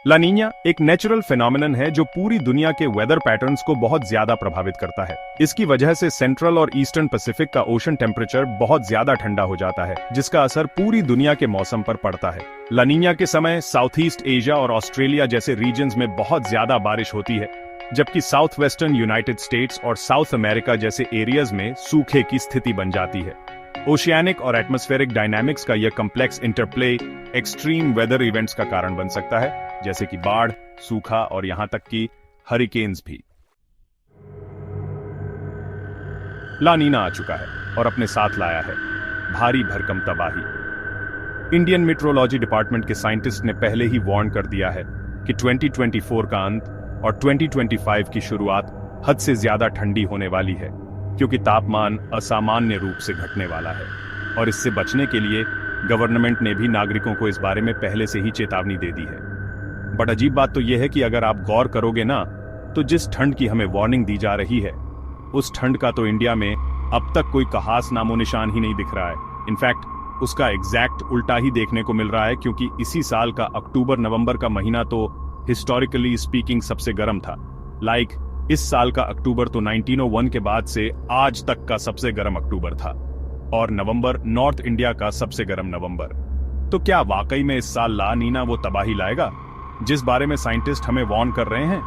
ला नीना एक natural phenomenon है जो पूरी दुनिया के वेदर पैटर्न्स को बहुत ज्यादा प्रभावित करता है। इसकी वजह से सेंट्रल और ईस्टर्न पैसिफिक का ओशन टेम्परेचर बहुत ज्यादा ठंडा हो जाता है, जिसका असर पूरी दुनिया के मौसम पर पड़ता है। ला नीना के समय साउथ ईस्ट एशिया और ऑस्ट्रेलिया जैसे रीजन्स में बहुत ज्यादा बारिश होती है, जबकि साउथ वेस्टर्न यूनाइटेड स्टेट्स और साउथ अमेरिका जैसे एरियाज में सूखे की स्थिति बन जाती है। ओशियानिक और एटमॉस्फेरिक डायनामिक्स का यह complex interplay extreme weather events का कारण बन सकता है, जैसे कि बाढ़, सूखा और यहां तक कि हरिकेन्स भी। ला नीना आ चुका है और अपने साथ लाया है भारी भरकम तबाही। इंडियन मेट्रोलॉजी डिपार्टमेंट के साइंटिस्ट ने पहले ही वार्न कर दिया है कि 2024 का अंत और 2025 की शुरुआत हद से ज्यादा ठंडी होने वाली है, क्योंकि तापमान असामान्य रूप से घटने वाला है। और इससे बचने के लिए गवर्नमेंट ने भी नागरिकों को इस बारे में पहले से ही चेतावनी दे दी है। बट अजीब बात तो यह है कि अगर आप गौर करोगे ना, तो जिस ठंड की हमें वार्निंग दी जा रही है, उस ठंड का तो इंडिया में अब तक कोई खास नामो निशान ही नहीं दिख रहा है। इनफैक्ट उसका एग्जैक्ट उल्टा ही देखने को मिल रहा है, क्योंकि इसी साल का अक्टूबर नवंबर का महीना तो हिस्टोरिकली स्पीकिंग सबसे गर्म था। इस साल का अक्टूबर तो 1901 के बाद से आज तक का सबसे गर्म अक्टूबर था, और नवंबर नॉर्थ इंडिया का सबसे गर्म नवंबर। तो क्या वाकई में इस साल ला नीना वो तबाही लाएगा जिस बारे में साइंटिस्ट हमें वार्न कर रहे हैं?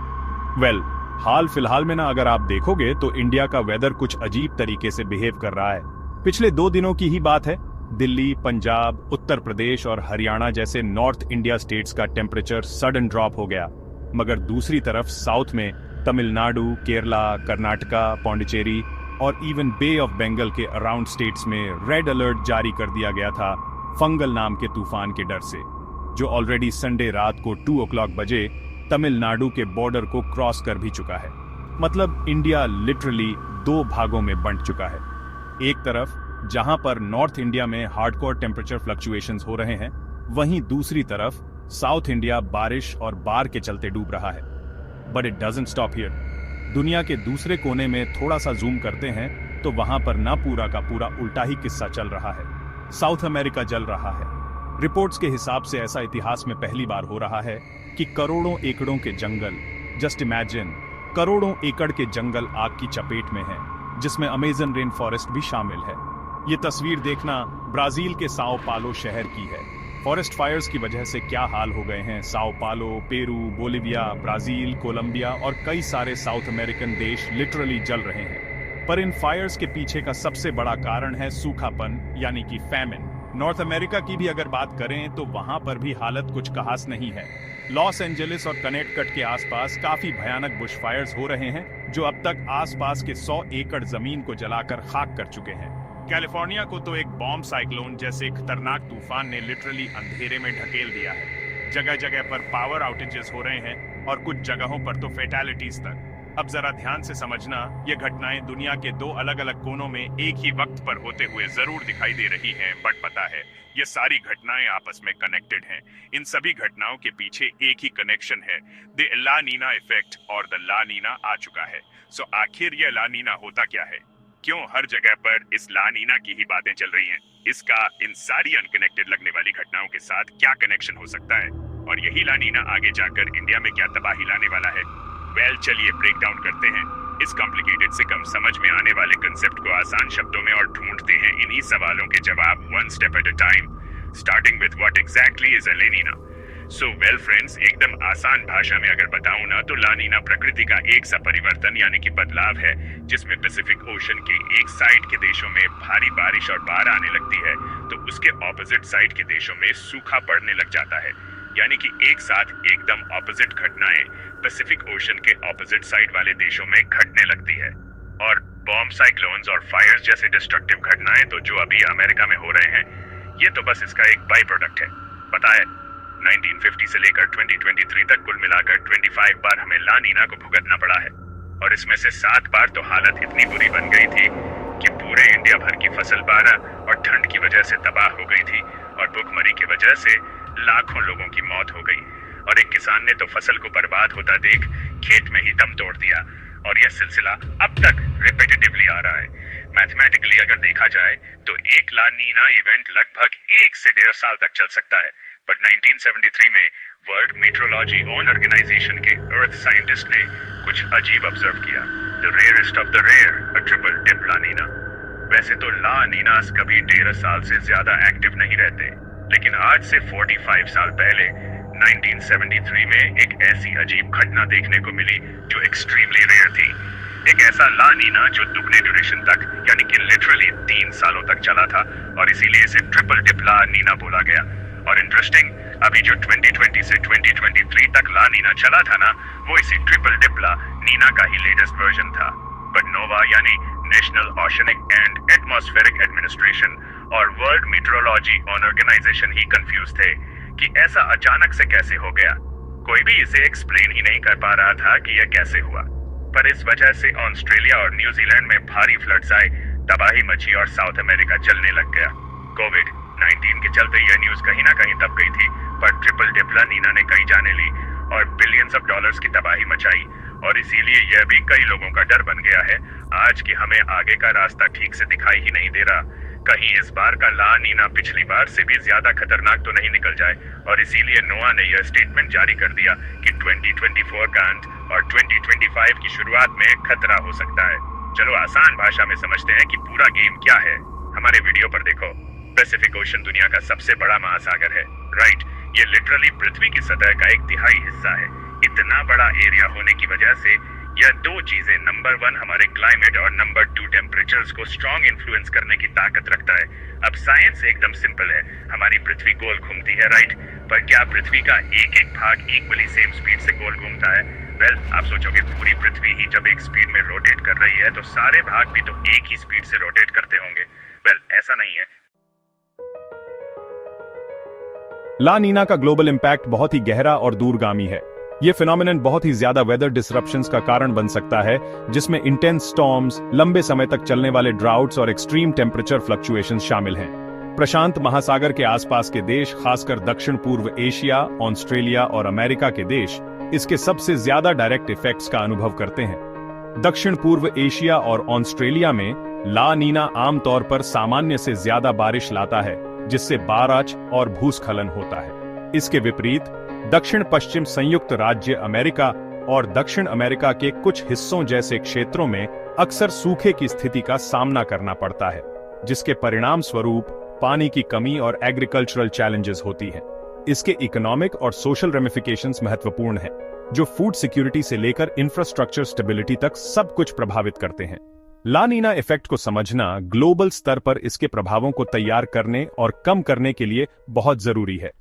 हाल फिलहाल में ना अगर आप देखोगे तो इंडिया का वेदर कुछ अजीब तरीके से बिहेव कर रहा है। पिछले 2 दिनों की ही बात है, दिल्ली, पंजाब, उत्तर प्रदेश और हरियाणा जैसे नॉर्थ इंडिया स्टेट्स का टेम्परेचर सडन ड्रॉप हो गया, मगर दूसरी तरफ साउथ में तमिलनाडु, केरला, कर्नाटका, पौंडीचेरी और इवन बे ऑफ बंगाल के अराउंड स्टेट्स में रेड अलर्ट जारी कर दिया गया था फंगल नाम के तूफान के डर से, जो ऑलरेडी संडे रात को 2 o'clock बजे तमिलनाडु के बॉर्डर को क्रॉस कर भी चुका है। मतलब इंडिया लिटरली 2 भागों में बंट चुका है। एक तरफ जहां पर नॉर्थ इंडिया में हार्डकोर टेम्परेचर फ्लक्चुएशंस हो रहे हैं, वहीं दूसरी तरफ साउथ इंडिया बारिश और बाढ़ के चलते डूब रहा है। But it doesn't stop here. दुनिया के दूसरे कोने में थोड़ा सा जूम करते हैं तो वहां पर ना पूरा का पूरा उल्टा ही किस्सा चल रहा है। साउथ अमेरिका जल रहा है। रिपोर्ट्स के हिसाब से ऐसा इतिहास में पहली बार हो रहा है कि करोड़ों एकड़ों के जंगल, जस्ट इमेजिन, करोड़ों एकड़ के जंगल आग की चपेट में हैं, जिसमें अमेजन रेन फॉरेस्ट भी शामिल है। ये तस्वीर देखना ब्राजील के साओ पालो शहर की है। फॉरेस्ट फायर्स की वजह से क्या हाल हो गए हैं साओ पालो, पेरू, बोलिविया, ब्राजील, कोलंबिया और कई सारे साउथ अमेरिकन देश लिटरली जल रहे हैं। पर इन फायर्स के पीछे का सबसे बड़ा कारण है सूखापन, यानी कि फैमिन। नॉर्थ अमेरिका की भी अगर बात करें तो वहां पर भी हालत कुछ खास नहीं है। लॉस एंजलिस और कनेक्टिकट के आसपास काफी भयानक बुश फायर्स हो रहे हैं, जो अब तक आसपास के 100 एकड़ जमीन को जलाकर खाक कर चुके हैं। कैलिफोर्निया को तो एक बॉम्ब साइक्लोन जैसे खतरनाक तूफान ने लिटरली अंधेरे में ढकेल दिया है। जगह जगह पर पावर आउटेजेस हो रहे हैं और कुछ जगहों पर तो फेटालिटीज तक। अब जरा ध्यान से समझना, ये घटनाएं दुनिया के 2 अलग अलग कोनों में एक ही वक्त पर होते हुए जरूर दिखाई दे रही हैं, बट पता है ये सारी घटनाएं आपस में कनेक्टेड हैं। इन सभी घटनाओं के पीछे एक ही कनेक्शन है, द ला नीना इफेक्ट, और द ला नीना आ चुका है। सो आखिर ये ला नीना होता क्या है? क्यों हर जगह पर इस ला नीना की ही बातें चल रही हैं? इसका इन सारी अनकनेक्टेड लगने वाली घटनाओं के साथ क्या कनेक्शन हो सकता है? और यही ला नीना आगे जाकर इंडिया में क्या तबाही लाने वाला है? चलिए ब्रेक डाउन करते हैं इस कॉम्प्लिकेटेड से कम समझ में आने वाले कंसेप्ट को आसान शब्दों में और ढूंढते हैं इन्हीं सवालों के जवाब one step at a time, starting with what exactly is a La Nina. So well friends, एकदम आसान भाषा में अगर बताऊं ना, तो ला नीना प्रकृति का एक सा परिवर्तन यानी कि बदलाव है, जिसमें पैसिफिक ओशन के एक साइड के देशों में भारी बारिश और बाढ़ आने लगती है, तो उसके ऑपोजिट साइड के देशों में सूखा पड़ने लग जाता है। यानी कि एक साथ एकदम ऑपोजिट घटनाएं पैसिफिक ओशन के ऑपोजिट साइड वाले देशों में घटने लगती है। और बॉम्ब साइक्लोन्स और फायर्स जैसे डिस्ट्रक्टिव घटनाएं तो जो अभी अमेरिका में हो रहे हैं, ये तो बस इसका एक बाई प्रोडक्ट है। पता है, 1950 से लेकर 2023 तक कुल मिलाकर 25 बार हमें ला नीना को भुगतना पड़ा है, और इसमें से 7 बार तो हालत इतनी बुरी बन गई थी कि पूरे इंडिया भर की फसल बाढ़ और ठंड की वजह से तबाह हो गई थी, और भुखमरी की वजह से लाखों लोगों की मौत हो गई। और एक किसान ने तो फसल को बर्बाद होता देख खेत में ही दम तोड़ दिया। और यह सिलसिला अब तक रिपीटेटिवली आ रहा है। मैथमेटिकली अगर देखा जाए तो एक ला नीना इवेंट लगभग 1 से 1.5 साल तक चल सकता है, बट 1973 में वर्ल्ड मेट्रोलॉजी ऑर्गेनाइजेशन के अर्थ साइंटिस्ट ने कुछ अजीब ऑब्जर्व किया, the rarest of the rare, a triple dip La Nina. वैसे तो ला नीनास कभी 1.5 साल से ज्यादा एक्टिव नहीं रहते, लेकिन आज से 45 साल पहले 1973 में एक ऐसी अजीब घटना देखने को मिली जो एक्सट्रीमली रेयर थी। एक ऐसा ला नीना जो दुगने ड्यूरेशन तक यानी कि लिटरली 3 सालों तक चला था और इसीलिए इसे ट्रिपल डिप ला नीना बोला गया। और इंटरेस्टिंग, अभी जो 2020 से 2023 तक ला नीना चला था ना, वो इसी ट्रिपल डिप ला नीना का ही लेटेस्ट वर्जन था। बट नोवा यानी national oceanic and atmospheric administration और वर्ल्ड मीटरोलॉजी ऑर्गेनाइजेशन ही कंफ्यूज थे कि ऐसा अचानक से कैसे हो गया। कोई भी इसे एक्सप्लेन ही नहीं कर पा रहा था कि यह कैसे हुआ। पर इस वजह से ऑस्ट्रेलिया और न्यूजीलैंड में भारी फ्लड्स आए, तबाही मची और साउथ अमेरिका जलने लग गया। कोविड-19 के चलते यह न्यूज कहीं ना कहीं दब गई थी, पर ट्रिपल डिप ला नीना ने कई जाने ली और बिलियंस ऑफ डॉलर्स की तबाही मचाई। और इसीलिए यह भी कई लोगों का डर बन गया है आज कि हमें आगे का रास्ता ठीक से दिखाई ही नहीं दे रहा। कहीं इस बार का ला नीना पिछली बार से भी ज्यादा खतरनाक तो नहीं निकल जाए। और इसीलिए नोआ ने यह स्टेटमेंट जारी कर दिया कि 2024 का अंत और 2025 की शुरुआत में खतरा हो सकता है। चलो आसान भाषा में समझते हैं कि पूरा गेम क्या है। हमारे वीडियो पर देखो, पैसिफिक ओशन दुनिया का सबसे बड़ा महासागर है, राइट? ये लिटरली पृथ्वी की सतह का 1/3 हिस्सा है। इतना बड़ा एरिया होने की वजह से यह दो चीजें, नंबर 1 हमारे क्लाइमेट और नंबर 2 टेम्परेचर्स को स्ट्रॉन्ग इन्फ्लुएंस करने की ताकत रखता है। अब साइंस एकदम सिंपल है, हमारी पृथ्वी गोल घूमती है, राइट? पर क्या पृथ्वी का एक एक भाग इक्वली सेम स्पीड से गोल घूमता है? वेल, आप सोचोगे पूरी पृथ्वी ही जब एक स्पीड में रोटेट कर रही है तो सारे भाग भी तो एक ही स्पीड से रोटेट करते होंगे। वेल, ऐसा नहीं है। ला नीना का ग्लोबल इंपैक्ट बहुत ही गहरा और दूरगामी है। ये फिनोमिनन बहुत ही ज्यादा वेदर डिसरप्शंस का कारण बन सकता है, जिसमें इंटेंस स्टॉर्म्स, लंबे समय तक चलने वाले ड्राउट्स और एक्सट्रीम टेम्परेचर फ्लक्चुएशंस शामिल हैं। प्रशांत महासागर के आसपास के देश, खासकर दक्षिण पूर्व एशिया, ऑस्ट्रेलिया और अमेरिका के देश, इसके सबसे ज्यादा डायरेक्ट इफेक्ट्स का अनुभव करते हैं। दक्षिण पूर्व एशिया और ऑस्ट्रेलिया में ला नीना आमतौर पर सामान्य से ज्यादा बारिश लाता है, जिससे बाराच और भूस्खलन होता है। इसके विपरीत दक्षिण पश्चिम संयुक्त राज्य अमेरिका और दक्षिण अमेरिका के कुछ हिस्सों जैसे क्षेत्रों में अक्सर सूखे की स्थिति का सामना करना पड़ता है, जिसके परिणाम स्वरूप पानी की कमी और एग्रीकल्चरल चैलेंजेस होती हैं। इसके इकोनॉमिक और सोशल रेमिफिकेशंस महत्वपूर्ण हैं, जो फूड सिक्योरिटी से लेकर इंफ्रास्ट्रक्चर स्टेबिलिटी तक सब कुछ प्रभावित करते हैं। ला नीना इफेक्ट को समझना ग्लोबल स्तर पर इसके प्रभावों को तैयार करने और कम करने के लिए बहुत जरूरी है।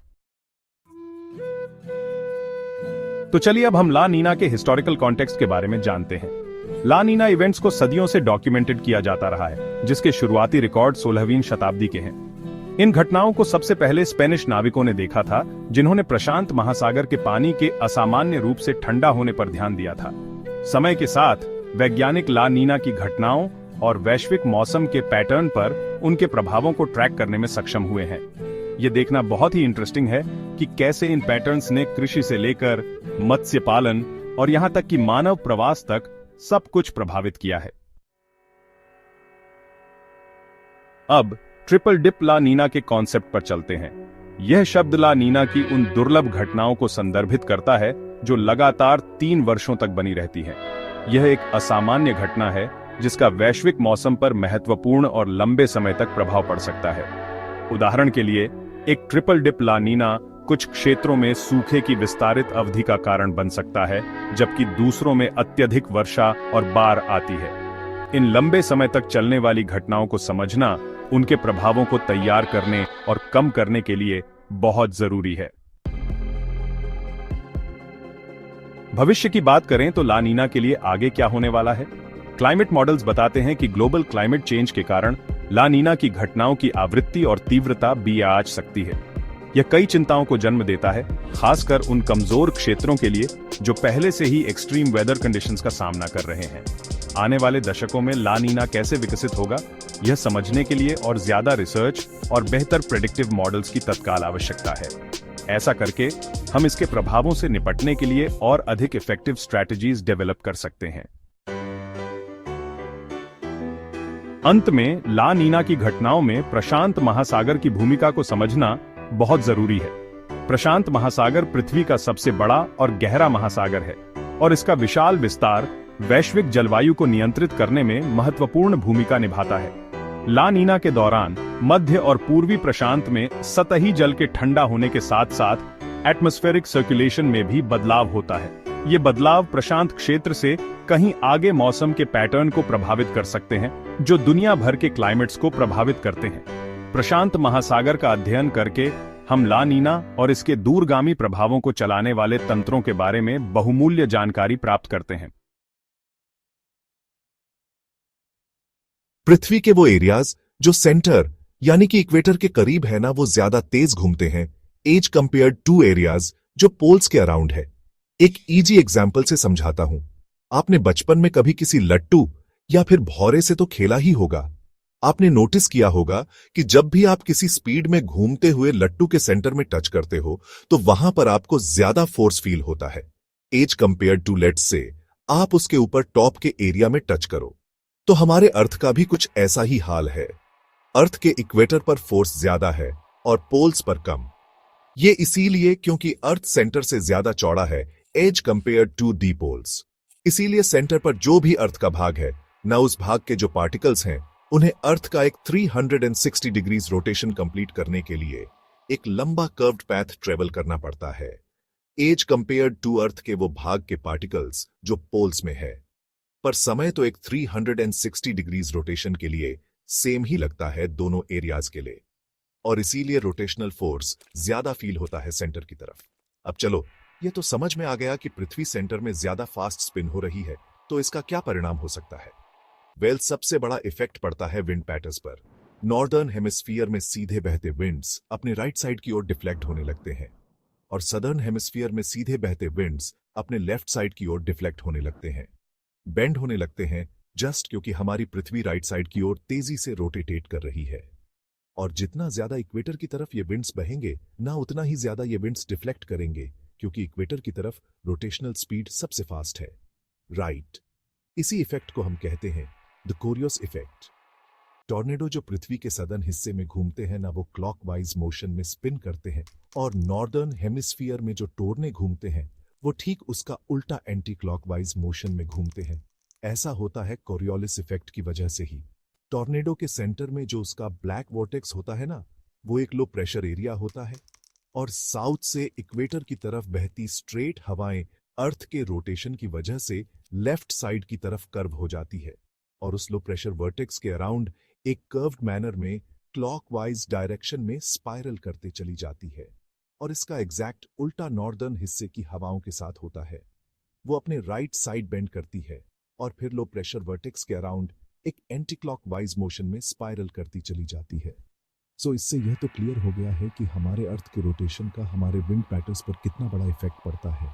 तो चलिए अब हम ला नीना के हिस्टोरिकल कॉन्टेक्स्ट के बारे में जानते हैं। ला नीना इवेंट्स को सदियों से डॉक्यूमेंटेड किया जाता रहा है, जिसके शुरुआती रिकॉर्ड 16वीं शताब्दी के हैं। इन घटनाओं को सबसे पहले स्पेनिश नाविकों ने देखा था, जिन्होंने प्रशांत महासागर के पानी के असामान्य रूप से ठंडा होने पर ध्यान दिया था। समय के साथ वैज्ञानिक ला नीना की घटनाओं और वैश्विक मौसम के पैटर्न पर उनके प्रभावों को ट्रैक करने में सक्षम हुए हैं। ये देखना बहुत ही इंटरेस्टिंग है कि कैसे इन पैटर्न्स ने कृषि से लेकर मत्स्य पालन और यहां तक कि मानव प्रवास तक सब कुछ प्रभावित किया है। अब ट्रिपल डिप ला नीना के कॉन्सेप्ट पर चलते हैं। यह शब्द ला नीना की उन दुर्लभ घटनाओं को संदर्भित करता है जो लगातार 3 वर्षों तक बनी रहती हैं। यह एक असामान्य घटना है जिसका वैश्विक मौसम पर महत्वपूर्ण और लंबे समय तक प्रभाव पड़ सकता है। उदाहरण के लिए, एक ट्रिपल डिप ला नीना कुछ क्षेत्रों में सूखे की विस्तारित अवधि का कारण बन सकता है, जबकि दूसरों में अत्यधिक वर्षा और बाढ़ आती है। इन लंबे समय तक चलने वाली घटनाओं को समझना उनके प्रभावों को तैयार करने और कम करने के लिए बहुत जरूरी है। भविष्य की बात करें तो ला नीना के लिए आगे क्या होने वाला है? क्लाइमेट मॉडल्स बताते हैं कि ग्लोबल क्लाइमेट चेंज के कारण ला नीना की घटनाओं की आवृत्ति और तीव्रता भी आ सकती है। यह कई चिंताओं को जन्म देता है, खासकर उन कमजोर क्षेत्रों के लिए जो पहले से ही एक्सट्रीम वेदर कंडीशंस का सामना कर रहे हैं। आने वाले दशकों में ला नीना कैसे विकसित होगा, यह समझने के लिए और ज्यादा रिसर्च और बेहतर प्रेडिक्टिव मॉडल्स की तत्काल आवश्यकता है। ऐसा करके हम इसके प्रभावों से निपटने के लिए और अधिक इफेक्टिव स्ट्रैटेजीज डेवलप कर सकते हैं। अंत में ला नीना की घटनाओं में प्रशांत महासागर की भूमिका को समझना बहुत जरूरी है। प्रशांत महासागर पृथ्वी का सबसे बड़ा और गहरा महासागर है और इसका विशाल विस्तार वैश्विक जलवायु को नियंत्रित करने में महत्वपूर्ण भूमिका निभाता है। ला नीना के दौरान मध्य और पूर्वी प्रशांत में सतही जल के ठंडा होने के साथ साथ एटमॉस्फेरिक सर्कुलेशन में भी बदलाव होता है। ये बदलाव प्रशांत क्षेत्र से कहीं आगे मौसम के पैटर्न को प्रभावित कर सकते हैं, जो दुनिया भर के क्लाइमेट्स को प्रभावित करते हैं। प्रशांत महासागर का अध्ययन करके हम ला नीना और इसके दूरगामी प्रभावों को चलाने वाले तंत्रों के बारे में बहुमूल्य जानकारी प्राप्त करते हैं। पृथ्वी के वो एरियाज जो सेंटर यानी कि इक्वेटर के करीब है ना, वो ज्यादा तेज घूमते हैं एज कंपेयर्ड टू एरियाज जो पोल्स के अराउंड है। एक इजी एग्जाम्पल से समझाता हूं। आपने बचपन में कभी किसी लट्टू या फिर भौरे से तो खेला ही होगा। आपने नोटिस किया होगा कि जब भी आप किसी स्पीड में घूमते हुए लट्टू के सेंटर में टच करते हो तो वहां पर आपको ज्यादा फोर्स फील होता है as compared to, let's say आप उसके ऊपर टॉप के एरिया में टच करो। तो हमारे अर्थ का भी कुछ ऐसा ही हाल है। अर्थ के इक्वेटर पर फोर्स ज्यादा है और पोल्स पर कम। ये इसीलिए क्योंकि अर्थ सेंटर से ज्यादा चौड़ा है as compared to the poles. इसीलिए सेंटर पर जो भी अर्थ का भाग है ना, उस भाग के जो पार्टिकल्स हैं उन्हें अर्थ का एक 360 डिग्रीज रोटेशन कंप्लीट करने के लिए एक लंबा कर्व्ड पैथ ट्रेवल करना पड़ता है एज कंपेयर्ड टू अर्थ के वो भाग के पार्टिकल्स जो पोल्स में है। पर समय तो एक 360 डिग्रीज रोटेशन के लिए सेम ही लगता है दोनों एरियाज के लिए, और इसीलिए रोटेशनल फोर्स ज्यादा फील होता है सेंटर की तरफ। अब चलो, ये तो समझ में आ गया कि पृथ्वी सेंटर में ज्यादा फास्ट स्पिन हो रही है, तो इसका क्या परिणाम हो सकता है? वेल, सबसे बड़ा इफेक्ट पड़ता है विंड पैटर्न्स पर। नॉर्दर्न हेमिस्फीयर में सीधे बहते विंड्स अपने राइट साइड की ओर डिफ्लेक्ट होने लगते हैं और सदर्न हेमिस्फीयर में सीधे बहते विंड्स अपने लेफ्ट साइड की ओर डिफ्लेक्ट होने लगते हैं, बेंड होने लगते हैं, जस्ट क्योंकि हमारी पृथ्वी राइट साइड की ओर तेजी से रोटेट कर रही है। और जितना ज्यादा इक्वेटर की तरफ ये विंड्स बहेंगे ना, उतना ही ज्यादा ये विंड्स डिफ्लेक्ट करेंगे, क्योंकि इक्वेटर की तरफ रोटेशनल स्पीड सबसे फास्ट है। राइट, इसी इफेक्ट को हम कहते हैं द कोरियोस इफेक्ट। टॉर्नेडो जो पृथ्वी के सदर्न हिस्से में घूमते हैं ना, वो क्लॉकवाइज मोशन में स्पिन करते हैं, और नॉर्दर्न हेमिस्फीयर में जो टोरने घूमते हैं वो ठीक उसका उल्टा एंटी क्लॉकवाइज मोशन में घूमते हैं। ऐसा होता है कोरियोलिस इफेक्ट की वजह से ही। टॉर्नेडो के सेंटर में जो उसका ब्लैक वॉर्टेक्स होता है ना, वो एक लो प्रेशर एरिया होता है, और साउथ से इक्वेटर की तरफ बहती स्ट्रेट हवाएं अर्थ के रोटेशन की वजह से लेफ्ट साइड की तरफ कर्व हो जाती है, और उस लो प्रेशर वर्टेक्स के अराउंड एक कर्व्ड मैनर में क्लॉकवाइज डायरेक्शन में स्पाइरल करते चली जाती है। और इसका एग्जैक्ट उल्टा नॉर्दर्न हिस्से की हवाओं के साथ होता है। वो अपने राइट साइड बेंड करती है और फिर लो प्रेशर वर्टेक्स के अराउंड एक एंटी क्लॉकवाइज मोशन में स्पाइरल करती चली जाती है। सो इससे यह तो क्लियर हो गया है कि हमारे अर्थ के रोटेशन का हमारे विंड पैटर्न्स पर कितना बड़ा इफेक्ट पड़ता है,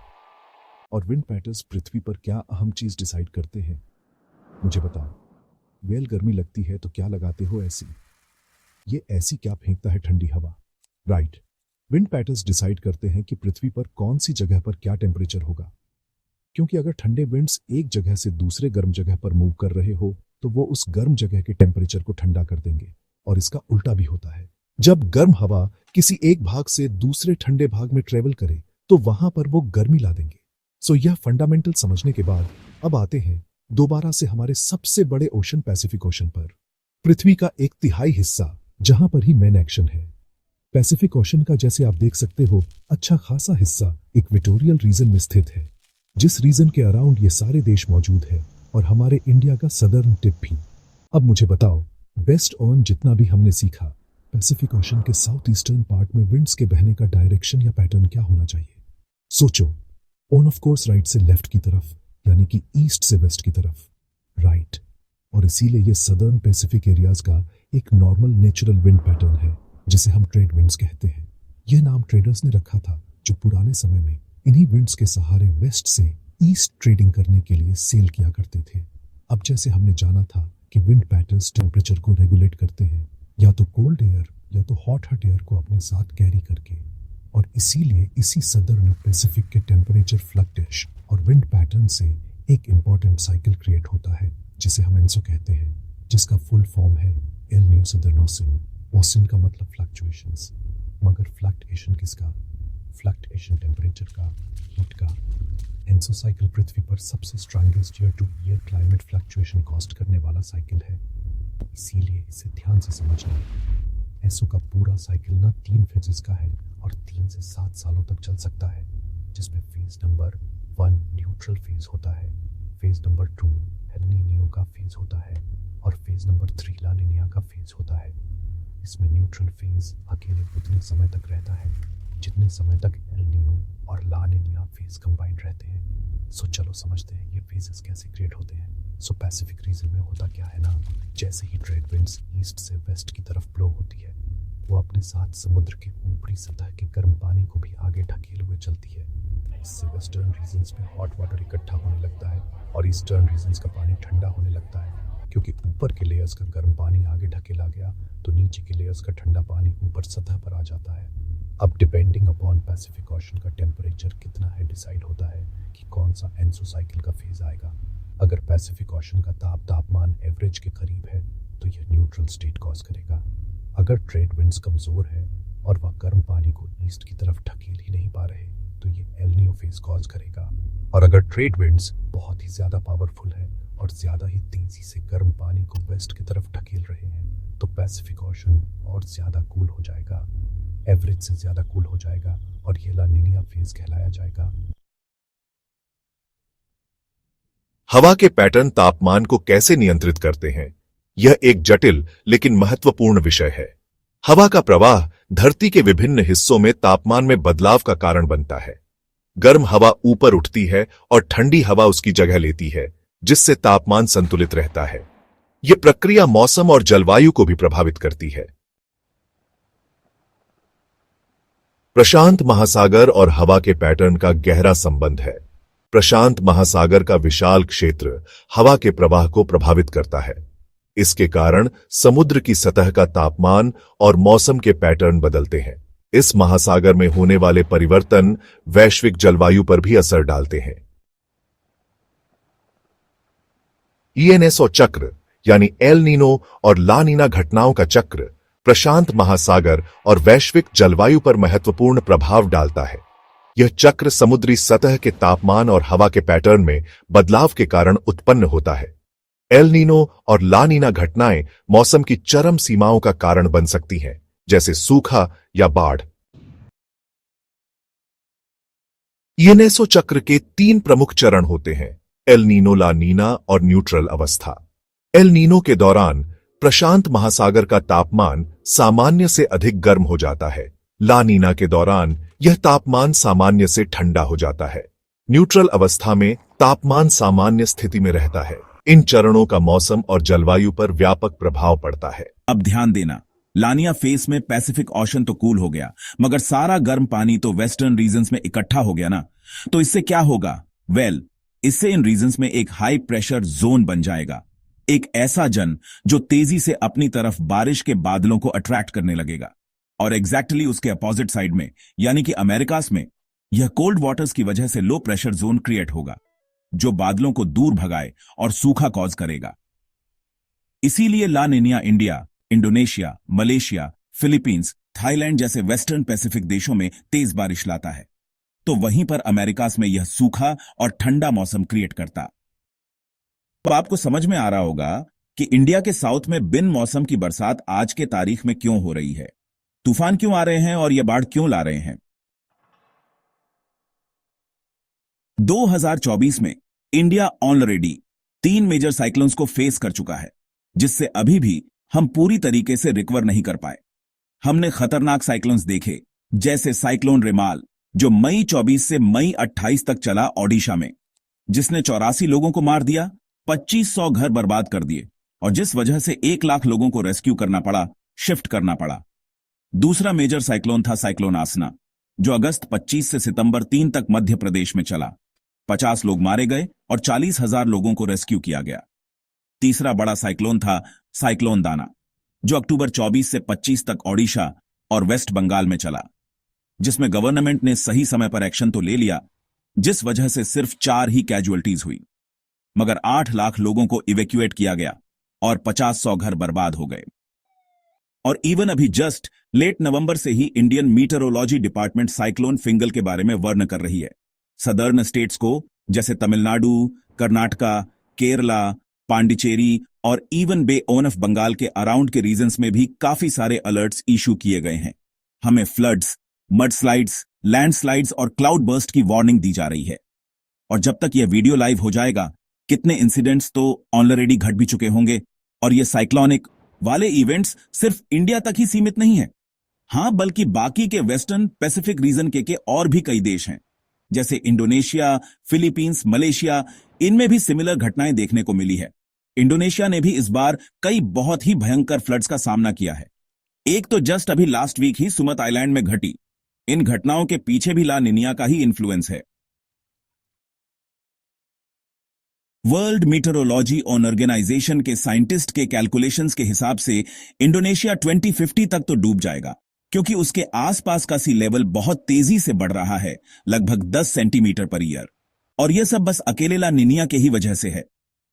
और विंड पैटर्न्स पृथ्वी पर क्या अहम चीज डिसाइड करते हैं। मुझे बताओ, वेल गर्मी लगती है तो क्या लगाते हो ऐसी? ये ऐसी क्या फेंकता है ठंडी हवा? राइट, विंड पैटर्न्स डिसाइड करते हैं कि पृथ्वी पर कौन सी जगह पर क्या टेम्परेचर होगा, क्योंकि अगर ठंडे विंड्स एक जगह से दूसरे गर्म जगह पर मूव कर रहे हो तो वो उस गर्म जगह के टेम्परेचर को ठंडा कर देंगे, और इसका उल्टा भी होता है। जब गर्म हवा किसी एक भाग से दूसरे ठंडे भाग में ट्रेवल करे तो वहां पर वो गर्मी ला देंगे। सो यह फंडामेंटल समझने के बाद अब आते हैं दोबारा से हमारे सबसे बड़े ओशन पैसिफिक ओशन पर। पृथ्वी का 1/3 हिस्सा जहां पर ही मेन एक्शन है। पैसिफिक ओशन का, जैसे आप देख सकते हो, अच्छा खासा हिस्सा इक्वेटोरियल रीजन में स्थित है, जिस रीजन के अराउंड ये सारे देश मौजूद है, और हमारे इंडिया का सदर्न टिप भी। अब मुझे बताओ, वेस्ट ऑन जितना भी हमने सीखा, पैसिफिक ओशन के साउथ ईस्टर्न पार्ट में विंड्स के बहने का डायरेक्शन या पैटर्न क्या होना चाहिए? सोचो, ऑन ऑफ कोर्स राइट से लेफ्ट की तरफ, यानी कि ईस्ट से वेस्ट की तरफ। राइट, और इसीलिए ये सदर्न पैसिफिक एरियाज का एक नॉर्मल नेचुरल विंड पैटर्न है, जिसे हम ट्रेड विंड्स कहते हैं। यह नाम ट्रेडर्स ने रखा था, जो पुराने समय में इन्हीं विंड्स के सहारे वेस्ट से ईस्ट ट्रेडिंग करने के लिए सेल किया करते थे। अब जैसे हमने जाना था कि विंड पैटर्न्स टेम्परेचर को रेगुलेट करते हैं, या तो कोल्ड एयर या तो हॉट एयर को अपने साथ कैरी करके, और इसीलिए इसी सदर्न पैसिफिक के टेम्परेचर फ्लक्चुएशन और विंड पैटर्न से एक इंपॉर्टेंट साइकिल क्रिएट होता है, जिसे हम एंसो कहते हैं। जिसका फुल फॉर्म है एल न्यू सिदरनोसिन। ओसिन का मतलब फ्लक्चुएशंस, मगर फ्लक्चुएशन किसका? फ्लक्चुएशन टेम्परेचर का, हीट का। एंसोसाइकिल पृथ्वी पर सबसे strongest year two year climate fluctuation cost करने वाला साइकिल है, इसीलिए इसे ध्यान से समझना। एसो का पूरा साइकिल ना 3 फेजेस का है और 3 से 7 सालों तक चल सकता है, जिसमें फेज नंबर 1 न्यूट्रल फेज होता है, फेज नंबर 2 एल नीनो का फेज होता है और फेज नंबर 3 ला नीना का फेज होता है। इसमें न्यूट्रल फेज अकेले उतने समय तक रहता है जितने समय तक एल नीनो और ला नीना फेज कंबाइंड रहते हैं। सो चलो समझते हैं ये फेजेस कैसे क्रिएट होते हैं। सो पैसिफिक रीजन में होता क्या है ना, जैसे ही ट्रेड विंड्स ईस्ट से वेस्ट की तरफ ब्लो होती है, वो अपने साथ समुद्र के ऊपरी सतह के गर्म पानी को भी आगे ढकेले हुए चलती है। इससे वेस्टर्न रीजन्स में हॉट वाटर इकट्ठा होने लगता है और ईस्टर्न रीजन्स का पानी ठंडा होने लगता है। क्योंकि ऊपर के लेयर्स का गर्म पानी आगे ढकेला गया तो नीचे के लेयर्स का ठंडा पानी ऊपर सतह पर आ जाता है। अब डिपेंडिंग अपॉन पैसिफिक ओशन का टेम्परेचर कितना है डिसाइड होता है कि कौन सा एंसोसाइकिल का फेज आएगा। अगर पैसिफिक ओशन का तापमान एवरेज के करीब है तो यह न्यूट्रल स्टेट कॉज करेगा। अगर ट्रेड विंड्स कमजोर है और वह गर्म पानी को ईस्ट की तरफ ढकेल ही नहीं पा रहे तो ये एल नीनो फेज कॉज करेगा। और अगर ट्रेड विंड्स बहुत ही ज्यादा पावरफुल है और ज्यादा ही तेजी से गर्म पानी को वेस्ट की तरफ ढकेल रहे हैं तो पैसिफिक ओशन और ज्यादा कूल हो जाएगा, एवरेज से ज्यादा कूल हो जाएगा और ये ला नीना फेज कहलाया जाएगा। हवा के पैटर्न तापमान को कैसे नियंत्रित करते हैं, यह एक जटिल लेकिन महत्वपूर्ण विषय है। हवा का प्रवाह धरती के विभिन्न हिस्सों में तापमान में बदलाव का कारण बनता है। गर्म हवा ऊपर उठती है और ठंडी हवा उसकी जगह लेती है, जिससे तापमान संतुलित रहता है। यह प्रक्रिया मौसम और जलवायु को भी प्रभावित करती है। प्रशांत महासागर और हवा के पैटर्न का गहरा संबंध है। प्रशांत महासागर का विशाल क्षेत्र हवा के प्रवाह को प्रभावित करता है। इसके कारण समुद्र की सतह का तापमान और मौसम के पैटर्न बदलते हैं। इस महासागर में होने वाले परिवर्तन वैश्विक जलवायु पर भी असर डालते हैं। ईएनएसओ चक्र यानी एल नीनो और ला नीना घटनाओं का चक्र प्रशांत महासागर और वैश्विक जलवायु पर महत्वपूर्ण प्रभाव डालता है। यह चक्र समुद्री सतह के तापमान और हवा के पैटर्न में बदलाव के कारण उत्पन्न होता है। एल नीनो और ला नीना घटनाएं मौसम की चरम सीमाओं का कारण बन सकती हैं, जैसे सूखा या बाढ़। ईएनएसओ चक्र के 3 प्रमुख चरण होते हैं: एल नीनो, ला नीना और न्यूट्रल अवस्था। एल नीनो के दौरान प्रशांत महासागर का तापमान सामान्य से अधिक गर्म हो जाता है। ला नीना के दौरान यह तापमान सामान्य से ठंडा हो जाता है। न्यूट्रल अवस्था में तापमान सामान्य स्थिति में रहता है। इन चरणों का मौसम और जलवायु पर व्यापक प्रभाव पड़ता है। अब ध्यान देना, लानिया फेस में पैसिफिक ओशन तो कूल हो गया, मगर सारा गर्म पानी तो वेस्टर्न रीजन्स में इकट्ठा हो गया ना। तो इससे क्या होगा? इससे इन रीजन्स में एक हाई प्रेशर जोन बन जाएगा, एक ऐसा जन जो तेजी से अपनी तरफ बारिश के बादलों को अट्रैक्ट करने लगेगा। और एग्जैक्टली उसके अपोजिट साइड में, यानी कि अमेरिकास में, यह कोल्ड वाटर्स की वजह से लो प्रेशर जोन क्रिएट होगा, जो बादलों को दूर भगाए और सूखा कॉज करेगा। इसीलिए La Nina India, Indonesia, Malaysia, Philippines, Thailand जैसे वेस्टर्न पैसिफिक देशों में तेज बारिश लाता है, तो वहीं पर अमेरिकास में यह सूखा और ठंडा मौसम क्रिएट करता। तो आपको समझ में आ रहा होगा कि इंडिया के साउथ में बिन मौसम की बरसात आज के तारीख में क्यों हो रही है, तूफान क्यों आ रहे हैं और यह बाढ़ क्यों ला रहे हैं। 2024 में इंडिया ऑलरेडी 3 मेजर साइक्लोन्स को फेस कर चुका है, जिससे अभी भी हम पूरी तरीके से रिकवर नहीं कर पाए। हमने खतरनाक साइक्लोन्स देखे, जैसे साइक्लोन रेमाल, जो मई 24 से मई 28 तक चला ओडिशा में, जिसने 84 लोगों को मार दिया, 2500 घर बर्बाद कर दिए और जिस वजह से 1 लाख लोगों को रेस्क्यू करना पड़ा, शिफ्ट करना पड़ा। दूसरा मेजर साइक्लोन था साइक्लोन आसना, जो अगस्त 25 से सितंबर 3 तक मध्य प्रदेश में चला। 50 लोग मारे गए और 40,000 लोगों को रेस्क्यू किया गया। तीसरा बड़ा साइक्लोन था साइक्लोन दाना, जो अक्टूबर 24 से 25 तक ओडिशा और वेस्ट बंगाल में चला, जिसमें गवर्नमेंट ने सही समय पर एक्शन तो ले लिया, जिस वजह से सिर्फ 4 ही कैजुअल्टीज हुई, मगर 8 लाख लोगों को इवैक्यूएट किया गया और 50-100 घर बर्बाद हो गए। और इवन अभी जस्ट लेट नवंबर से ही इंडियन मीटरोलॉजी डिपार्टमेंट साइक्लोन फिंगल के बारे में वर्ण कर रही है। सदर्न स्टेट्स को जैसे तमिलनाडु, कर्नाटका, केरला, पांडिचेरी और इवन बे ऑफ बंगाल के अराउंड के रीजन्स में भी काफी सारे अलर्ट्स इशू किए गए हैं। हमें फ्लड्स, मडस्लाइड्स, लैंडस्लाइड्स और क्लाउड बर्स्ट की वार्निंग दी जा रही है। और जब तक यह वीडियो लाइव हो जाएगा, कितने इंसिडेंट्स तो ऑलरेडी घट भी चुके होंगे। और ये साइक्लोनिक वाले इवेंट्स सिर्फ इंडिया तक ही सीमित नहीं है, हां, बल्कि बाकी के वेस्टर्न पैसिफिक रीजन के और भी कई देश हैं, जैसे इंडोनेशिया, फिलीपींस, मलेशिया, इनमें भी सिमिलर घटनाएं देखने को मिली है। इंडोनेशिया ने भी इस बार कई बहुत ही भयंकर फ्लड्स का सामना किया है। एक तो जस्ट अभी लास्ट वीक ही सुमत आइलैंड में घटी। इन घटनाओं के पीछे भी ला निनिया का ही इन्फ्लुएंस है। वर्ल्ड मीटरोलॉजी ऑर्गेनाइजेशन के साइंटिस्ट के कैलकुलेशंस के हिसाब से इंडोनेशिया 2050 तक तो डूब जाएगा, क्योंकि उसके आसपास का सी लेवल बहुत तेजी से बढ़ रहा है, लगभग 10 सेंटीमीटर पर ईयर। और यह सब बस अकेले ला निनिया के ही वजह से है।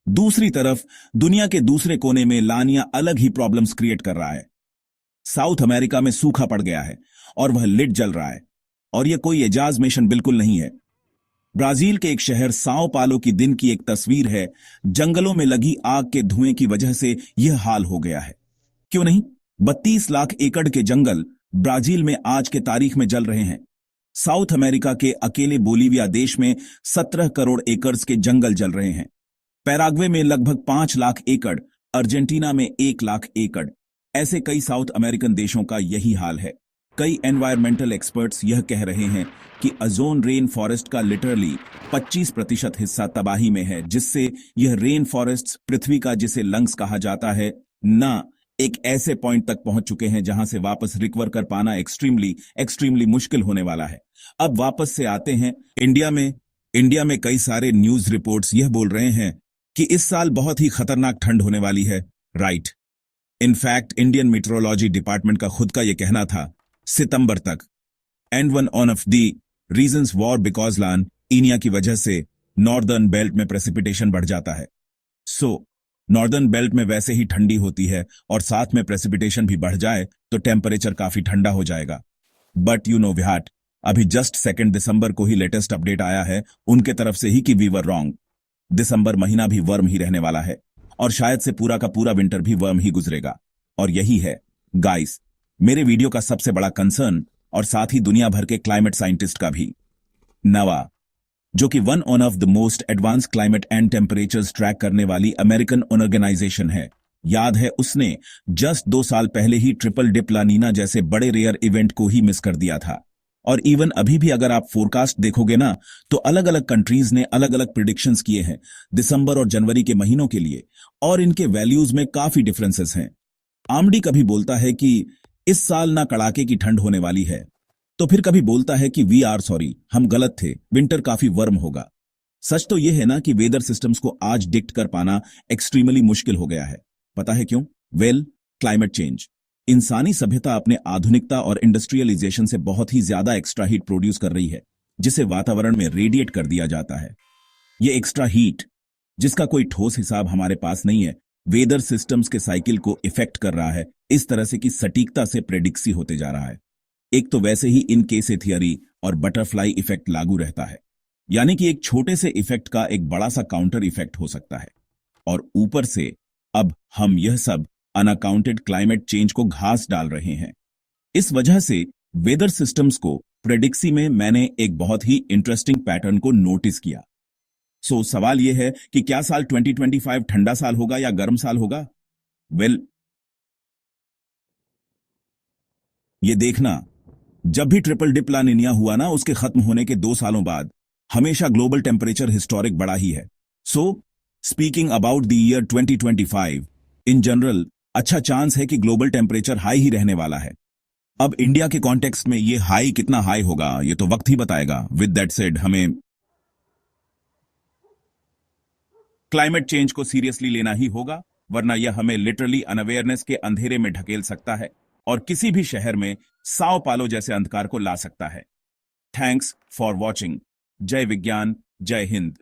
दूसरी तरफ दुनिया के दूसरे कोने में लानिया अलग ही प्रॉब्लम्स क्रिएट कर रहा है। साउथ अमेरिका में सूखा पड़ गया है और वह लिड जल रहा है। और यह कोई एजाज मिशन बिल्कुल नहीं है। ब्राजील के एक शहर साओ पालो की दिन की एक तस्वीर है। जंगलों में लगी आग के धुएं की वजह से यह हाल हो गया है। क्यों नहीं, 32 लाख एकड़ के जंगल ब्राजील में आज के तारीख में जल रहे हैं। साउथ अमेरिका के अकेले बोलीविया देश में 17 करोड़ एकड़ के जंगल जल रहे हैं। पैराग्वे में लगभग 5 लाख एकड़, अर्जेंटीना में 1 लाख एकड़। ऐसे कई साउथ अमेरिकन देशों का यही हाल है। कई एनवायरमेंटल एक्सपर्ट्स यह कह रहे हैं कि अजोन रेन फॉरेस्ट का लिटरली 25% हिस्सा तबाही में है, जिससे यह रेन फॉरेस्ट पृथ्वी का जिसे लंग्स कहा जाता है ना, एक ऐसे पॉइंट तक पहुंच चुके हैं जहां से वापस रिकवर कर पाना एक्सट्रीमली मुश्किल होने वाला है। अब वापस से आते हैं इंडिया में कई सारे न्यूज रिपोर्ट्स यह बोल रहे हैं कि इस साल बहुत ही खतरनाक ठंड होने वाली है, right. In fact Indian meteorology department का खुद का यह कहना था सितंबर तक। And one of the reasons was because La Nina की वजह से नॉर्दर्न बेल्ट में प्रेसिपिटेशन बढ़ जाता है। सो नॉर्दर्न बेल्ट में वैसे ही ठंडी होती है और साथ में प्रेसिपिटेशन भी बढ़ जाए तो टेम्परेचर काफी ठंडा हो जाएगा। बट यू नो विहाट, अभी जस्ट 2 दिसंबर को ही लेटेस्ट अपडेट आया है उनके तरफ से ही कि वी वर रॉन्ग। दिसंबर महीना भी वर्म ही रहने वाला है और शायद से पूरा का पूरा विंटर भी वर्म ही गुजरेगा। और यही है गाइस मेरे वीडियो का सबसे बड़ा कंसर्न, और साथ ही दुनिया भर के क्लाइमेट साइंटिस्ट का भी। नवा, जो कि one of the most advance climate and temperatures track करने वाली अमेरिकन ऑर्गेनाइजेशन है, याद है उसने जस्ट 2 साल पहले ही ट्रिपल डिप ला नीना जैसे बड़े रेयर इवेंट को ही मिस कर दिया था। और इवन अभी भी अगर आप फोरकास्ट देखोगे ना, तो अलग अलग कंट्रीज ने अलग अलग प्रिडिक्शंस किए हैं दिसंबर और जनवरी के महीनों के लिए, और इनके वैल्यूज में काफी डिफरेंसेस हैं। आमडी कभी बोलता है कि इस साल ना कड़ाके की ठंड होने वाली है, तो फिर कभी बोलता है कि वी आर सॉरी, हम गलत थे, विंटर काफी वर्म होगा। सच तो यह है ना कि वेदर सिस्टम्स को आज डिक्ट कर पाना एक्सट्रीमली मुश्किल हो गया है। पता है क्यों? Well, climate change. इंसानी सभ्यता अपने आधुनिकता और इंडस्ट्रियलाइजेशन से बहुत ही ज्यादा एक्स्ट्रा हीट प्रोड्यूस कर रही है, जिसे वातावरण में रेडिएट कर दिया जाता है। ये एक्स्ट्रा हीट, जिसका कोई ठोस हिसाब हमारे पास नहीं है, वेदर सिस्टम्स के साइकिल को इफेक्ट कर रहा है इस तरह से कि सटीकता से प्रेडिक्सी होते जा रहा है। एक तो वैसे ही इन केसे थियरी और बटरफ्लाई इफेक्ट लागू रहता है, यानी कि एक छोटे से इफेक्ट का एक बड़ा सा काउंटर इफेक्ट हो सकता है। और ऊपर से अब हम यह सब अनअकाउंटेड क्लाइमेट चेंज को घास डाल रहे हैं। इस वजह से वेदर सिस्टम्स को प्रेडिक्सी में मैंने एक बहुत ही इंटरेस्टिंग पैटर्न को नोटिस किया। सो सवाल यह है कि क्या साल 2025 ठंडा साल होगा या गर्म साल होगा? वेल, ये देखना, जब भी ट्रिपल डिप ला निनिया हुआ ना, उसके खत्म होने के 2 सालों बाद हमेशा ग्लोबल टेम्परेचर हिस्टोरिक बढ़ा ही है। सो speaking about the year 2025 in general, अच्छा चांस है कि ग्लोबल टेम्परेचर हाई ही रहने वाला है। अब इंडिया के कॉन्टेक्स्ट में ये हाई कितना हाई होगा ये तो वक्त ही बताएगा। विद दैट सेड, हमें क्लाइमेट चेंज को सीरियसली लेना ही होगा, वरना यह हमें लिटरली अनअवेयरनेस के अंधेरे में ढकेल सकता है और किसी भी शहर में साओ पालो जैसे अंधकार को ला सकता है। Thanks for watching. जय विज्ञान, जय हिंद।